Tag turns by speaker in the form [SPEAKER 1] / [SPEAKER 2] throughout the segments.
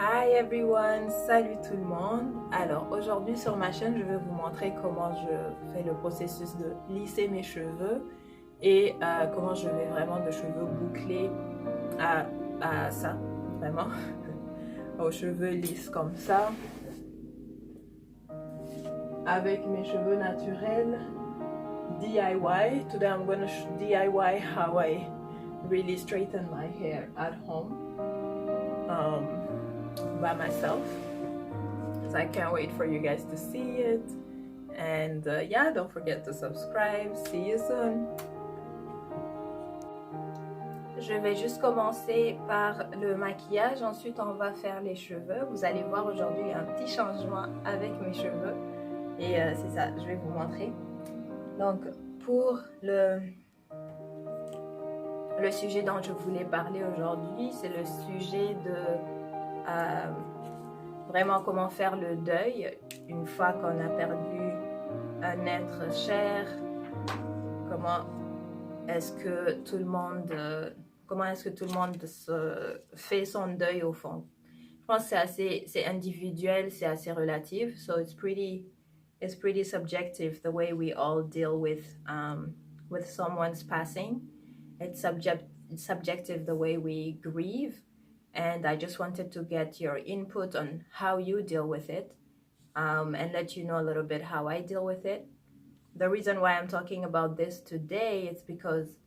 [SPEAKER 1] Hi everyone, salut tout le monde. Alors aujourd'hui sur ma chaîne, je vais vous montrer comment je fais le processus de lisser mes cheveux et comment je vais vraiment de cheveux bouclés à ça, vraiment, aux cheveux lisses comme ça, avec mes cheveux naturels, DIY. Today I'm gonna DIY how I really straighten my hair at home. By myself, so I can't wait for you guys to see it. And yeah, don't forget to subscribe. See you soon. Je vais juste commencer par le maquillage, ensuite on va faire les cheveux. Vous allez voir aujourd'hui un petit changement avec mes cheveux et c'est ça, je vais vous montrer. Donc pour le sujet dont je voulais parler aujourd'hui, c'est le sujet de vraiment comment faire le deuil une fois qu'on a perdu un être cher. Comment est-ce que tout le monde se fait son deuil au fond. Je pense que c'est individuel, c'est assez relatif. So it's pretty subjective the way we all deal with someone's passing. It's subjective the way we grieve. And I just wanted to get your input on how you deal with it and let you know a little bit how I deal with it. The reason why I'm talking about this today is because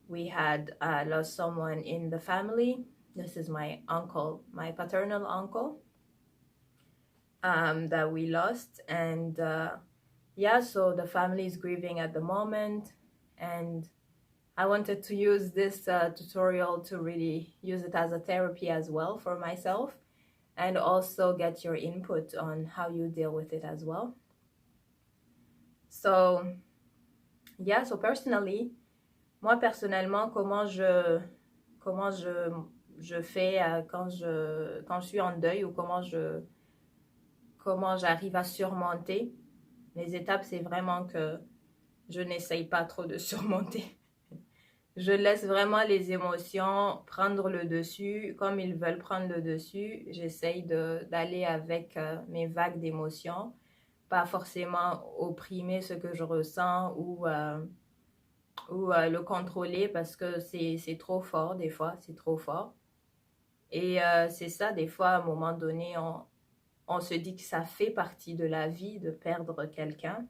[SPEAKER 1] we had lost someone in the family. This is my uncle, my paternal uncle that we lost. And yeah, so the family is grieving at the moment. And I wanted to use this tutorial to really use it as a therapy as well for myself and also get your input on how you deal with it as well. So yeah, so personally, moi personnellement, comment je fais quand je suis en deuil ou comment j'arrive à surmonter les étapes, c'est vraiment que je n'essaye pas trop de surmonter. Je laisse vraiment les émotions prendre le dessus comme ils veulent prendre le dessus. J'essaye d'aller avec mes vagues d'émotions, pas forcément opprimer ce que je ressens ou le contrôler parce que c'est trop fort des fois, c'est trop fort. Et c'est ça, des fois, à un moment donné, on se dit que ça fait partie de la vie de perdre quelqu'un,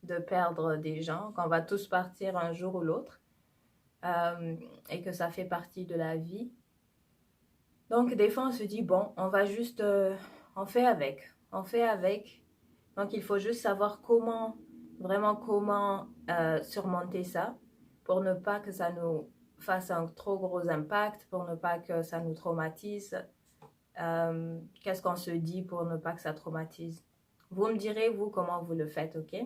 [SPEAKER 1] de perdre des gens, qu'on va tous partir un jour ou l'autre. Et que ça fait partie de la vie. Donc des fois on se dit bon, on va juste on fait avec. Donc il faut juste savoir comment surmonter ça pour ne pas que ça nous fasse un trop gros impact, pour ne pas que ça nous traumatise. Qu'est-ce qu'on se dit pour ne pas que ça traumatise? Vous me direz vous comment vous le faites, ok?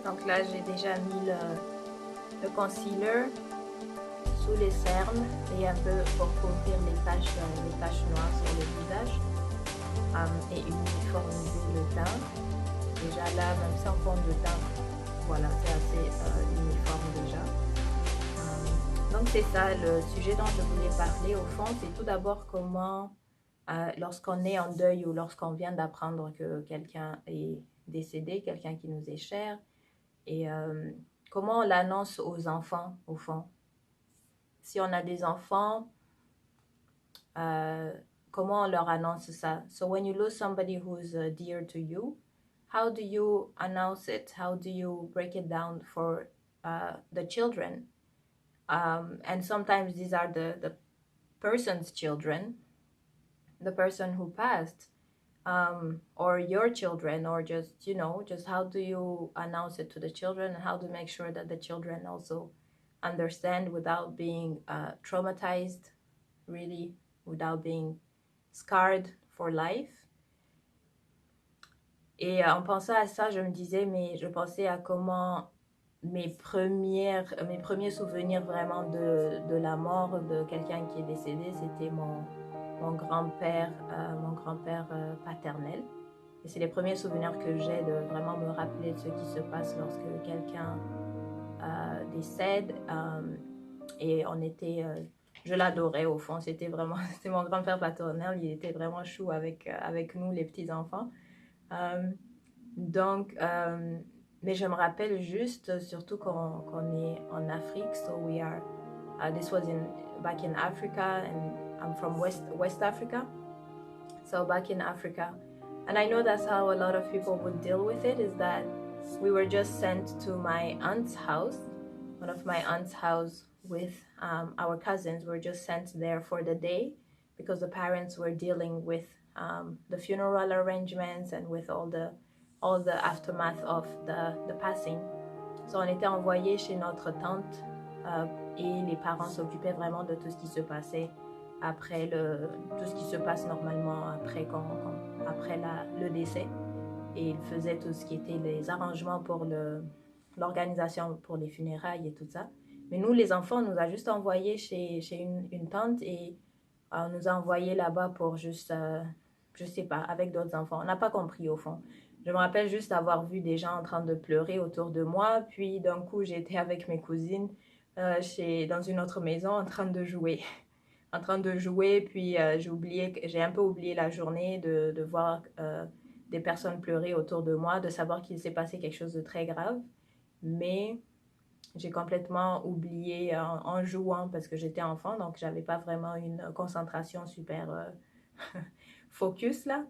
[SPEAKER 1] Donc là, j'ai déjà mis le concealer sous les cernes et un peu pour couvrir les taches noires sur le visage et uniformiser le teint. Déjà là, même sans fond de teint, voilà, c'est assez uniforme déjà. Donc c'est ça le sujet dont je voulais parler au fond, c'est tout d'abord comment lorsqu'on est en deuil ou lorsqu'on vient d'apprendre que quelqu'un est décédé, quelqu'un qui nous est cher, et comment on l'annonce aux enfants au fond. Si on a des enfants, comment on leur annonce ça? So when you lose somebody who's dear to you, how do you announce it? How do you break it down for the children? And sometimes these are the person's children, the person who passed, or your children, or just, you know, just how do you announce it to the children, and how to make sure that the children also understand without being traumatized, really, without being scarred for life. Et en pensant à ça, je me disais, mais je pensais à comment mes premiers souvenirs vraiment de la mort de quelqu'un qui est décédé, c'était mon grand-père paternel. Et c'est les premiers souvenirs que j'ai de vraiment me rappeler de ce qui se passe lorsque quelqu'un décède. Et on était, je l'adorais au fond, c'était mon grand-père paternel, il était vraiment chou avec nous les petits-enfants. Mais je me rappelle juste, surtout quand est en Afrique, so we are, this was back in Africa, and I'm from West Africa, so back in Africa, and I know that's how a lot of people would deal with it, is that we were just sent to my aunt's house, one of my aunt's house with our cousins. We were just sent there for the day because the parents were dealing with the funeral arrangements and with all the aftermath of the passing. So on était envoyés chez notre tante et les parents s'occupaient vraiment de tout ce qui se passait après tout ce qui se passe normalement après le décès. Et ils faisaient tout ce qui était les arrangements pour l'organisation pour les funérailles et tout ça. Mais nous, les enfants, on nous a juste envoyés chez une tante et on nous a envoyés là-bas pour juste, je sais pas, avec d'autres enfants. On n'a pas compris au fond. Je me rappelle juste avoir vu des gens en train de pleurer autour de moi. Puis d'un coup, j'étais avec mes cousines dans une autre maison en train de jouer. Puis j'ai un peu oublié la journée de voir des personnes pleurer autour de moi, de savoir qu'il s'est passé quelque chose de très grave. Mais j'ai complètement oublié en jouant parce que j'étais enfant, donc j'avais pas vraiment une concentration super focus là.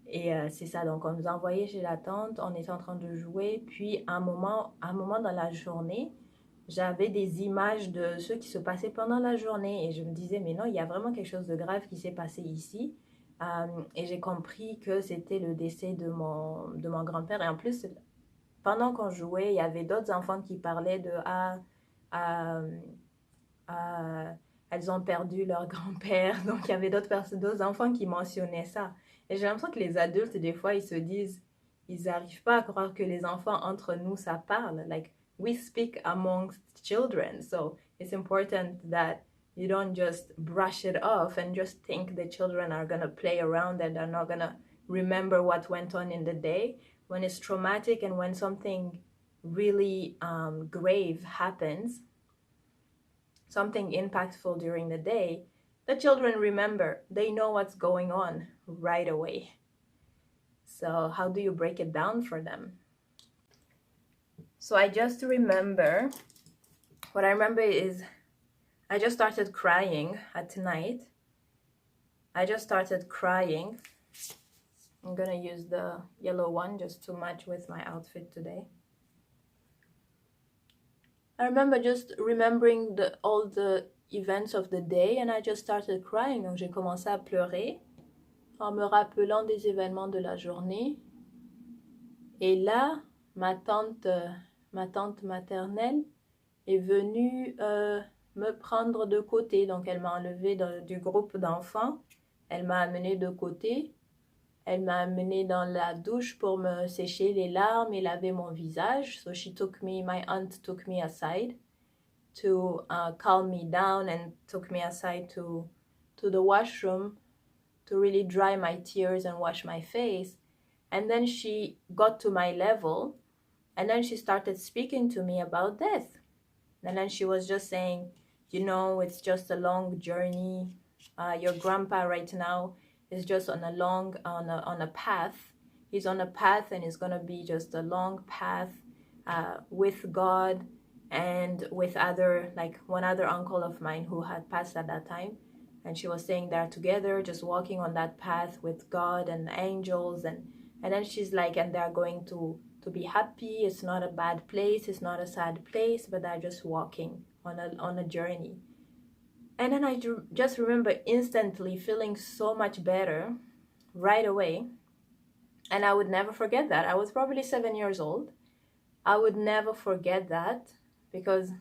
[SPEAKER 1] Et c'est ça, donc on nous a envoyés chez la tante, on était en train de jouer, puis à un moment dans la journée, j'avais des images de ce qui se passait pendant la journée et je me disais, mais non, il y a vraiment quelque chose de grave qui s'est passé ici. Et j'ai compris que c'était le décès de mon grand-père. Et en plus, pendant qu'on jouait, il y avait d'autres enfants qui parlaient de elles ont perdu leur grand-père. Donc il y avait d'autres enfants qui mentionnaient ça. Et j'ai l'impression que les adultes, des fois, ils se disent, ils n'arrivent pas à croire que les enfants, entre nous, ça parle. Like, we speak amongst children. So it's important that you don't just brush it off and just think the children are going to play around and are not going to remember what went on in the day. When it's traumatic and when something really grave happens, something impactful during the day, the children remember. They know what's going on right away. So how do you break it down for them? So I just remember, what I remember is I just started crying at night. I just started crying. I'm gonna use the yellow one just to match with my outfit today. I remember just remembering all the events of the day and I just started crying. Donc j'ai commencé à pleurer en me rappelant des événements de la journée. Et là, ma tante maternelle est venue me prendre de côté. Donc elle m'a enlevée du groupe d'enfants. Elle m'a amenée de côté. Elle m'a amenée dans la douche pour me sécher les larmes et laver mon visage. So my aunt took me aside. to calm me down and took me aside to the washroom to really dry my tears and wash my face. And then she got to my level, and then she started speaking to me about death. And then she was just saying, you know, it's just a long journey. Your grandpa right now is just on a path. He's on a path, and it's gonna be just a long path with God and with one other uncle of mine who had passed at that time. And she was saying they're together, just walking on that path with God and angels. And then she's like, and they're going to be happy. It's not a bad place. It's not a sad place, but they're just walking on a journey. And then I just remember instantly feeling so much better right away. And I would never forget that. I was probably 7 years old. I would never forget that, because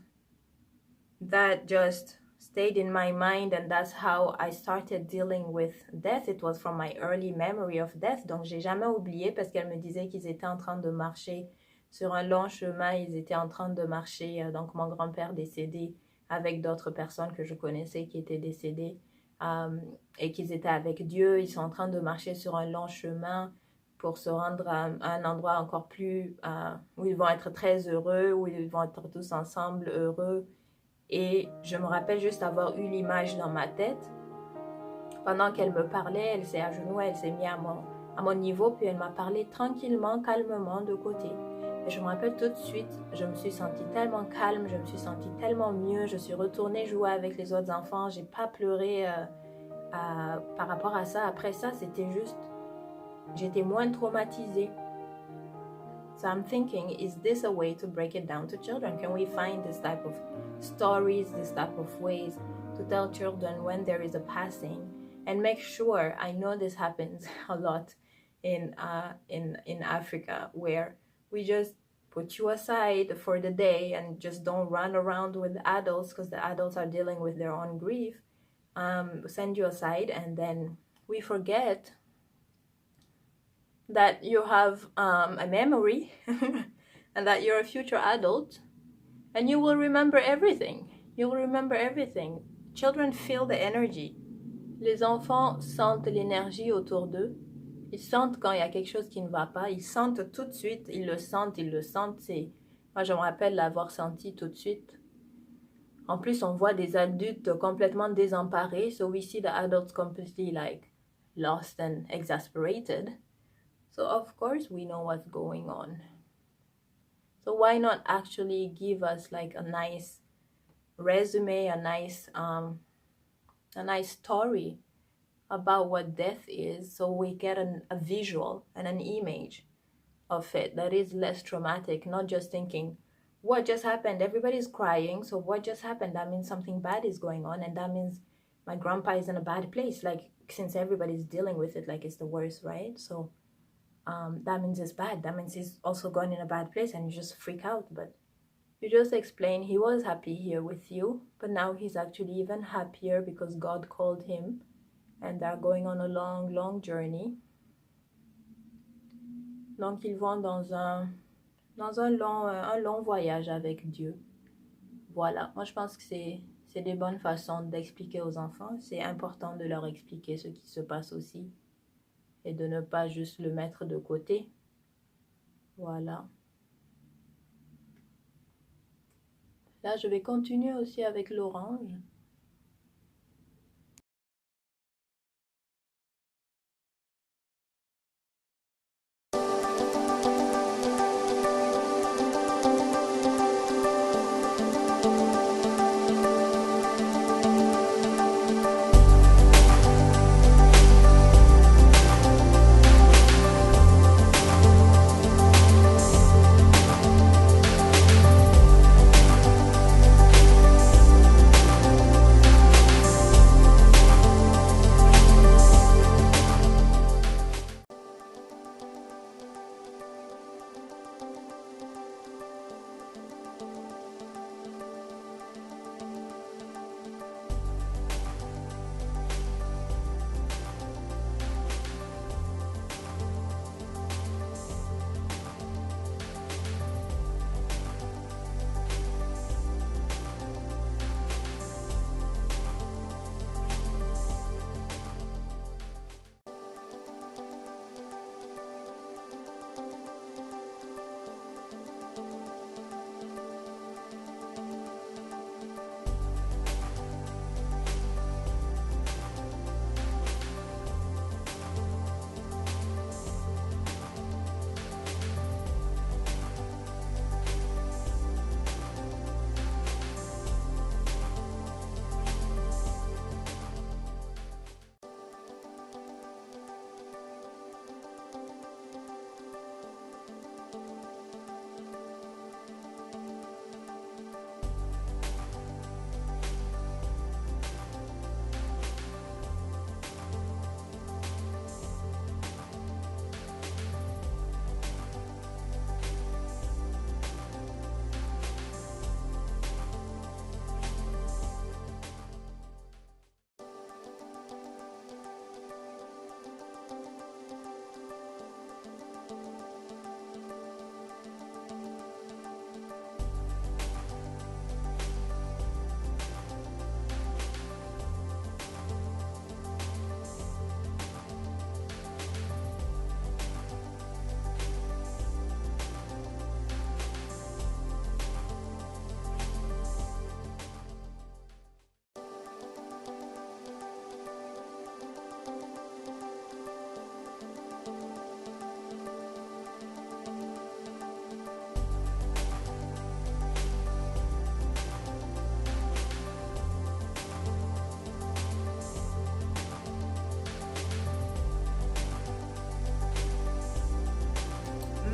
[SPEAKER 1] that just stayed in my mind, and that's how I started dealing with death. It was from my early memory of death. Donc j'ai jamais oublié, parce qu'elle me disait qu'ils étaient en train de marcher sur un long chemin. Ils étaient en train de marcher, donc mon grand-père décédé avec d'autres personnes que je connaissais qui étaient décédées, et qu'ils étaient avec Dieu. Ils sont en train de marcher sur un long chemin pour se rendre à un endroit encore plus où ils vont être très heureux, où ils vont être tous ensemble heureux. Et je me rappelle juste avoir eu l'image dans ma tête. Pendant qu'elle me parlait, elle s'est à genoux, elle s'est mise à mon niveau, puis elle m'a parlé tranquillement, calmement de côté. Et je me rappelle tout de suite, je me suis sentie tellement calme, je me suis sentie tellement mieux, je suis retournée jouer avec les autres enfants, j'ai pas pleuré par rapport à ça. Après ça, c'était juste, j'étais moins traumatisée. So I'm thinking, is this a way to break it down to children? Can we find this type of stories, this type of ways to tell children when there is a passing, and make sure, I know this happens a lot in Africa, where we just put you aside for the day and just don't run around with adults, because the adults are dealing with their own grief. Send you aside, and then we forget that you have a memory and that you're a future adult, and you will remember everything. You will remember everything. Children feel the energy. Les enfants sentent l'énergie autour d'eux. Ils sentent quand il y a quelque chose qui ne va pas. Ils sentent tout de suite. Ils le sentent, ils le sentent. Moi, je me rappelle l'avoir senti tout de suite. En plus, on voit des adultes complètement désemparés. So we see the adults completely like lost and exasperated. So of course we know what's going on. So why not actually give us like a nice resume, a nice story about what death is, so we get a visual and an image of it that is less traumatic, not just thinking, what just happened? Everybody's crying, so what just happened? That means something bad is going on, and that means my grandpa is in a bad place. Like, since everybody's dealing with it, like it's the worst, right? So that means it's bad. That means he's also gone in a bad place, and you just freak out. But you just explain he was happy here with you, but now he's actually even happier because God called him, and they're going on a long, long journey. Donc ils vont dans un long voyage avec Dieu. Voilà, moi je pense que c'est des bonnes façons d'expliquer aux enfants. C'est important de leur expliquer ce qui se passe aussi, et de ne pas juste le mettre de côté. Voilà. Là, je vais continuer aussi avec l'orange.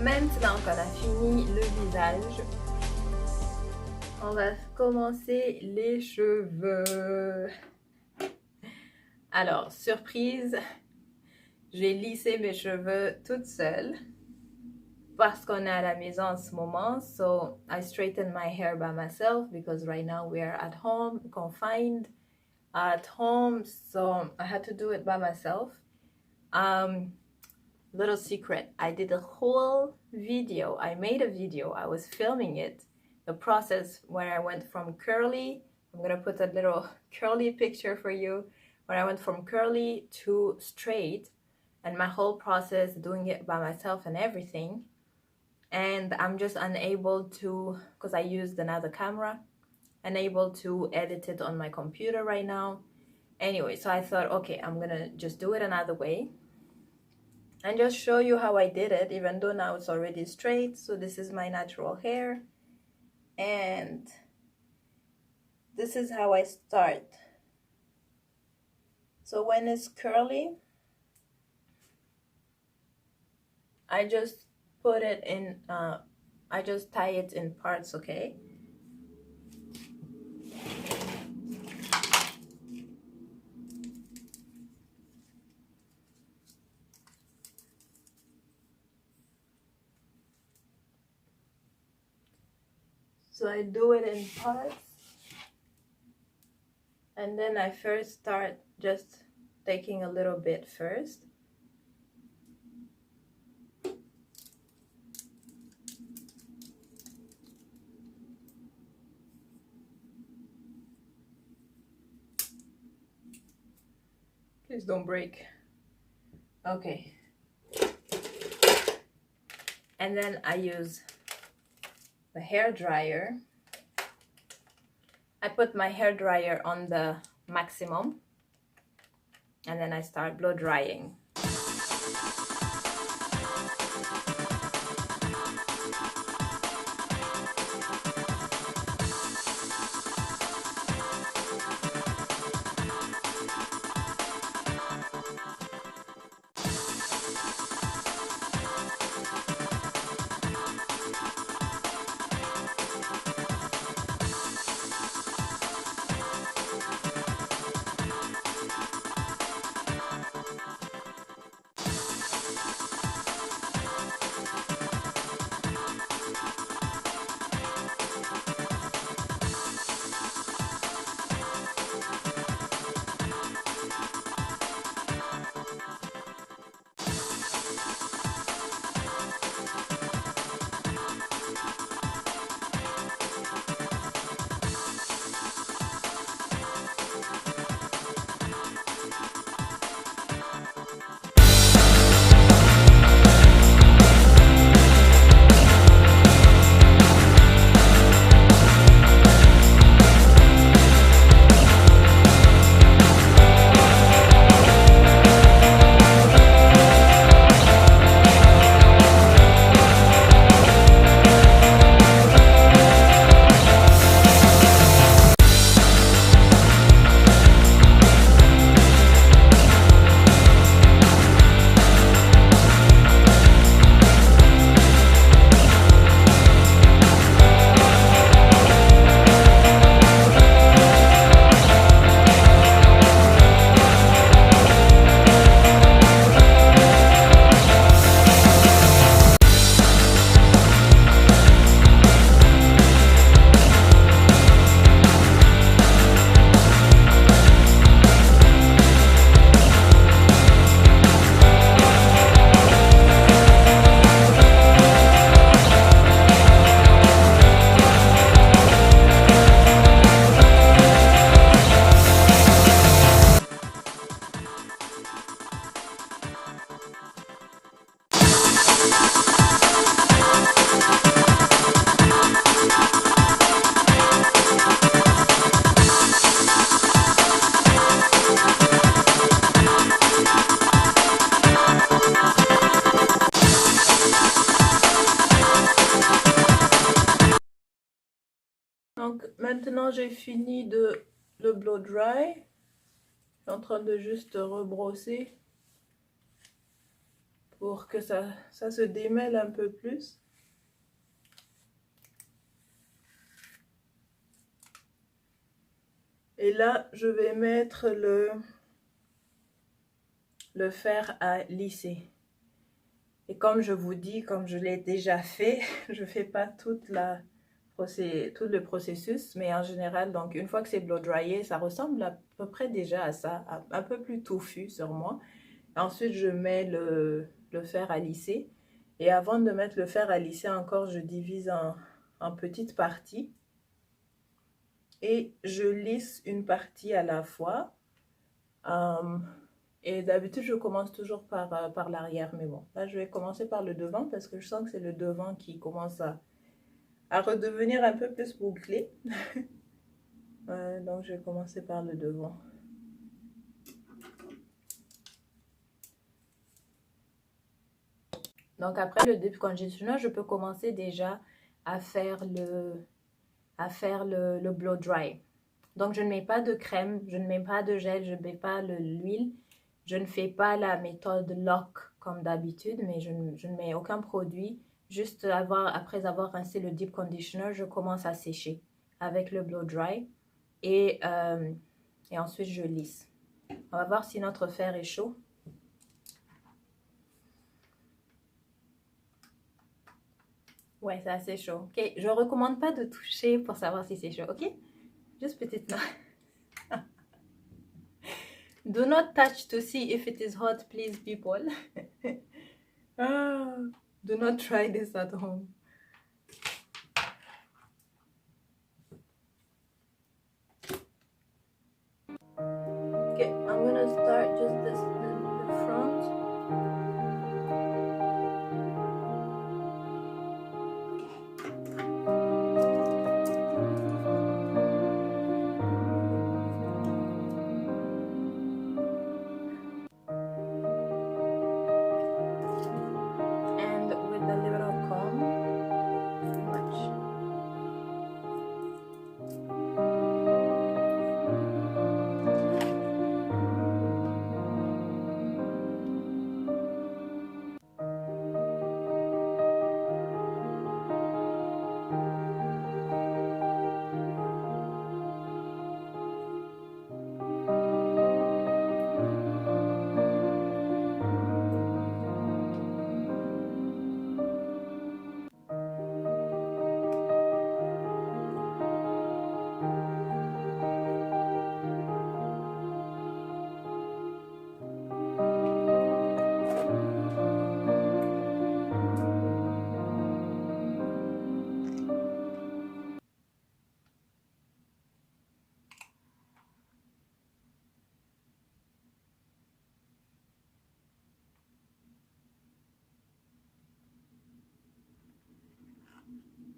[SPEAKER 1] Maintenant qu'on a fini le visage, on va commencer les cheveux. Alors, surprise, j'ai lissé mes cheveux toute seule parce qu'on est à la maison en ce moment. So, I straightened my hair by myself because right now we are at home, confined at home. So, I had to do it by myself. Little secret, I did a whole video. I made a video. I was filming it. The process when I went from curly, I'm gonna put a little curly picture for you. When I went from curly to straight and my whole process, doing it by myself and everything. And I'm just unable to, because I used another camera, unable to edit it on my computer right now. Anyway, so I thought, okay, I'm gonna just do it another way and just show you how I did it, even though now it's already straight. So this is my natural hair, and this is how I start. So when it's curly, I just put it in, I just tie it in parts, okay? So I do it in parts, and then I first start just taking a little bit first. Please don't break. Okay. And then I use the hair dryer. I put my hair dryer on the maximum, and then I start blow drying. Donc maintenant j'ai fini de le blow dry. Je suis en train de juste rebrosser pour que ça se démêle un peu plus. Et là, je vais mettre le fer à lisser. Et comme je vous dis, comme je l'ai déjà fait, je ne fais pas tout le processus, mais en général, donc une fois que c'est blow dryé, ça ressemble à peu près déjà à ça, un peu plus touffu sur moi. Ensuite, je mets le fer à lisser. Et avant de mettre le fer à lisser encore, je divise en petites parties. Et je lisse une partie à la fois. Et d'habitude, je commence toujours par l'arrière. Mais bon, là, je vais commencer par le devant parce que je sens que c'est le devant qui commence à redevenir un peu plus bouclé. Donc, je vais commencer par le devant. Donc, après le deep conditioner, je peux commencer déjà à faire le blow dry. Donc, je ne mets pas de crème, je ne mets pas de gel, je ne mets pas l'huile. Je ne fais pas la méthode lock comme d'habitude, mais je ne mets aucun produit. Juste après avoir rincé le deep conditioner, je commence à sécher avec le blow dry et ensuite je lisse. On va voir si notre fer est chaud. Ouais, c'est assez chaud. Ok, je ne recommande pas de toucher pour savoir si c'est chaud, ok? Juste petite note. Do not touch to see if it is hot, please, people. Do not try this at home. Okay, I'm gonna start just the front. And with a little comb, much.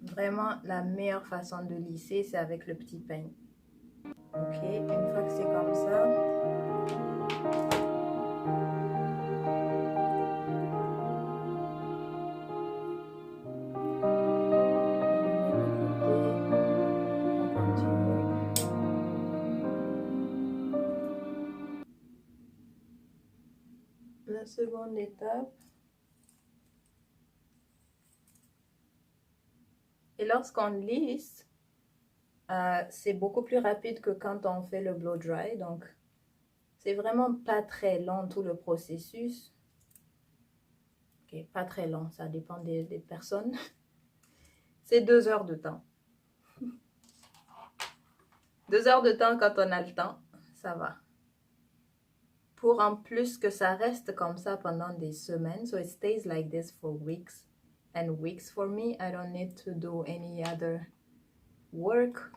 [SPEAKER 1] Vraiment, la meilleure façon de lisser, c'est avec le petit peigne. Ok, une fois que c'est comme ça, on continue. La seconde étape. Et lorsqu'on lisse, c'est beaucoup plus rapide que quand on fait le blow dry. Donc, c'est vraiment pas très lent tout le processus. Ok, pas très lent, ça dépend des personnes. C'est 2 heures de temps. 2 heures de temps quand on a le temps, ça va. Pour en plus que ça reste comme ça pendant des semaines. So it stays like this for weeks and weeks for me. I don't need to do any other work.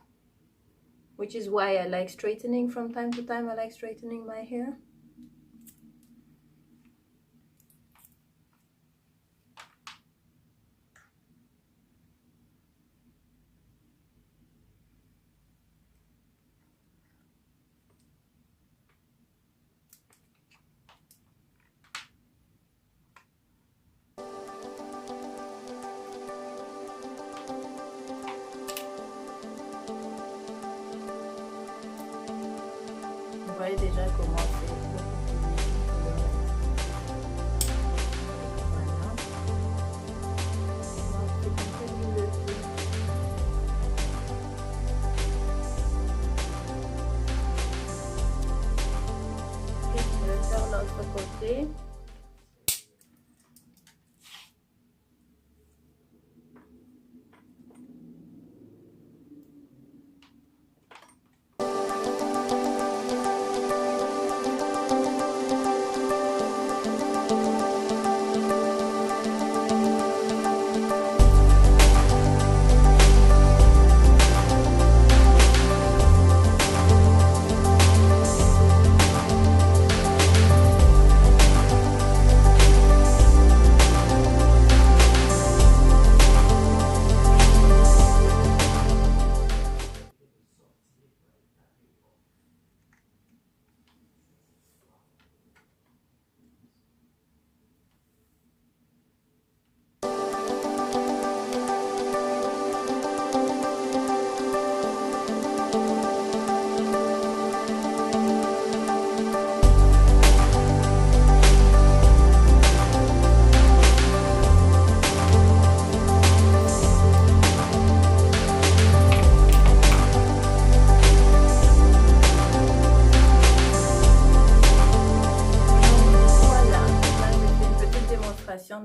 [SPEAKER 1] Which is why I like straightening from time to time. I like straightening my hair. Vous voyez déjà comment c'est beaucoup plus léger. côté.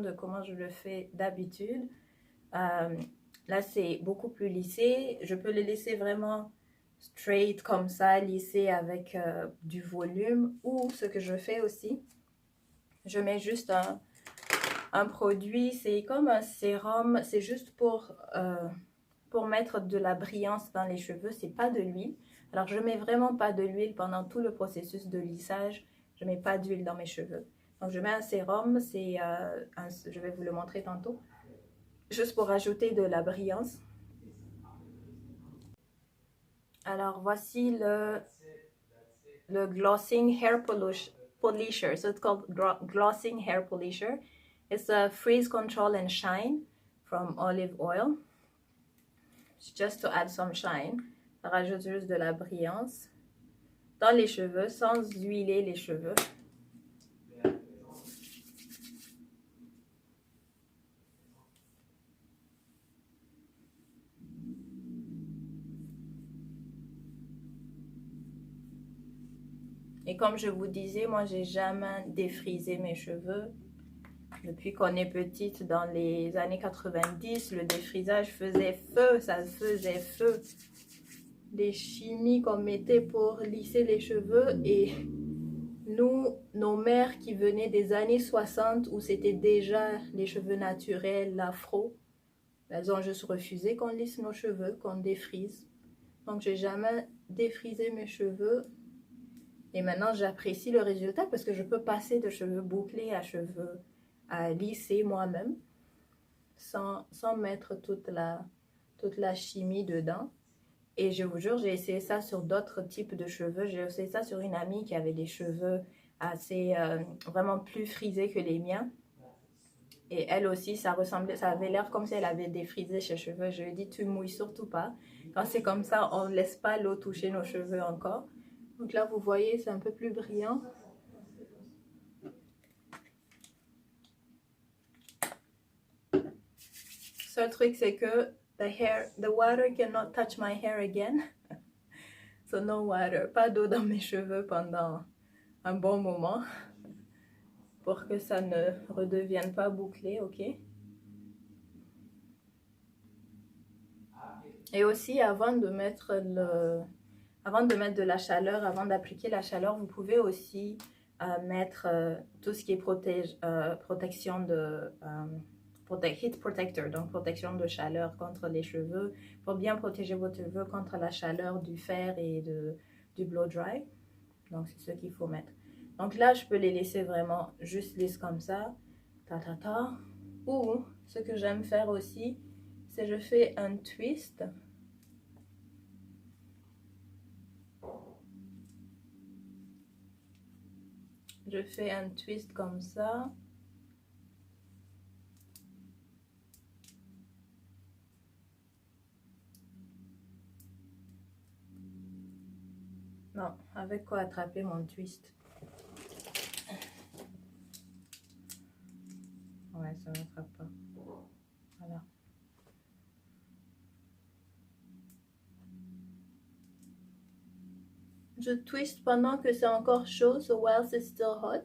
[SPEAKER 1] De comment je le fais d'habitude. Là, c'est beaucoup plus lissé. Je peux les laisser vraiment straight comme ça, lissé avec du volume. Ou ce que je fais aussi, je mets juste un produit. C'est comme un sérum. C'est juste pour mettre de la brillance dans les cheveux. C'est pas de l'huile. Alors, je mets vraiment pas de l'huile pendant tout le processus de lissage. Je mets pas d'huile dans mes cheveux. Donc, je mets un sérum, je vais vous le montrer tantôt, juste pour ajouter de la brillance. Alors, voici le Glossing Hair Polisher. So it's called Glossing Hair Polisher. It's a Freeze Control and Shine from Olive Oil. It's just to add some shine. Ça rajoute juste de la brillance dans les cheveux sans huiler les cheveux. Et comme je vous disais, moi, j'ai jamais défrisé mes cheveux. Depuis qu'on est petite, dans les années 90, le défrisage faisait feu, ça faisait feu. Des chimies qu'on mettait pour lisser les cheveux. Et nous, nos mères qui venaient des années 60, où c'était déjà les cheveux naturels, l'afro, elles ont juste refusé qu'on lisse nos cheveux, qu'on défrise. Donc, j'ai jamais défrisé mes cheveux. Et maintenant, j'apprécie le résultat parce que je peux passer de cheveux bouclés à cheveux lissés moi-même sans mettre toute la chimie dedans. Et je vous jure, j'ai essayé ça sur d'autres types de cheveux. J'ai essayé ça sur une amie qui avait des cheveux assez vraiment plus frisés que les miens. Et elle aussi, ça avait l'air comme si elle avait défrisé ses cheveux. Je lui ai dit, tu mouilles surtout pas. Quand c'est comme ça, on ne laisse pas l'eau toucher nos cheveux encore. Donc là, vous voyez, c'est un peu plus brillant. Seul truc, c'est que the water cannot touch my hair again. So no water. Pas d'eau dans mes cheveux pendant un bon moment. Pour que ça ne redevienne pas bouclé, ok? Et aussi, avant de mettre de la chaleur, avant d'appliquer la chaleur, vous pouvez aussi mettre tout ce qui est protection de heat protector, donc protection de chaleur contre les cheveux, pour bien protéger vos cheveux contre la chaleur du fer et du blow dry. Donc c'est ce qu'il faut mettre. Donc là, je peux les laisser vraiment juste lisses comme ça, Ou ce que j'aime faire aussi, c'est je fais un twist. Je fais un twist comme ça. Non, avec quoi attraper mon twist? Ouais, ça n'attrape pas. Voilà. Je twist pendant que c'est encore chaud, so while it's still hot.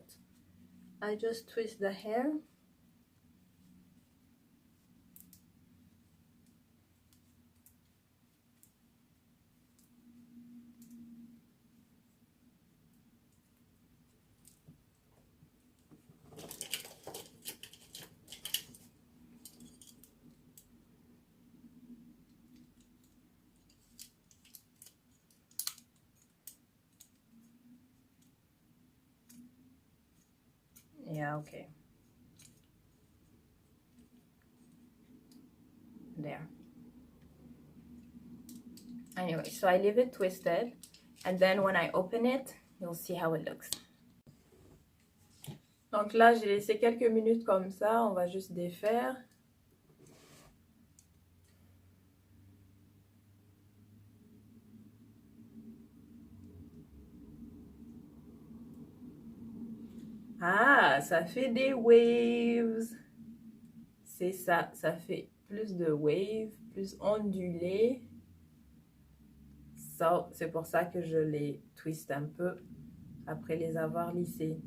[SPEAKER 1] I just twist the hair. Yeah, okay. There. Anyway, so I leave it twisted, and then when I open it, you'll see how it looks. Donc là, j'ai laissé quelques minutes comme ça, on va juste défaire. Ah, ça fait des waves. C'est ça, ça fait plus de waves, plus ondulé. Ça, c'est pour ça que je les twiste un peu après les avoir lissés.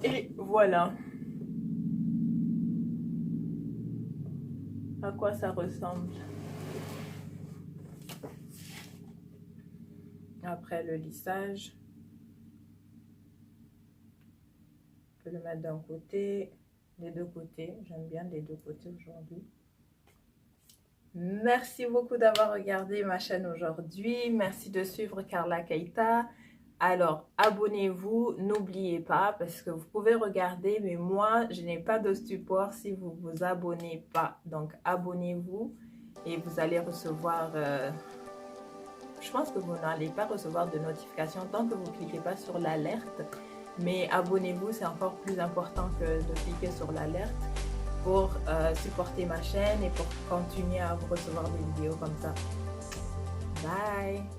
[SPEAKER 1] Et voilà à quoi ça ressemble après le lissage. On peut le mettre d'un côté, des deux côtés. J'aime bien des deux côtés aujourd'hui. Merci beaucoup d'avoir regardé ma chaîne aujourd'hui. Merci de suivre Carla Keita. Alors, abonnez-vous, n'oubliez pas, parce que vous pouvez regarder, mais moi, je n'ai pas de support si vous ne vous abonnez pas. Donc, abonnez-vous et vous allez recevoir... je pense que vous n'allez pas recevoir de notification tant que vous ne cliquez pas sur l'alerte. Mais abonnez-vous, c'est encore plus important que de cliquer sur l'alerte pour supporter ma chaîne et pour continuer à vous recevoir des vidéos comme ça. Bye!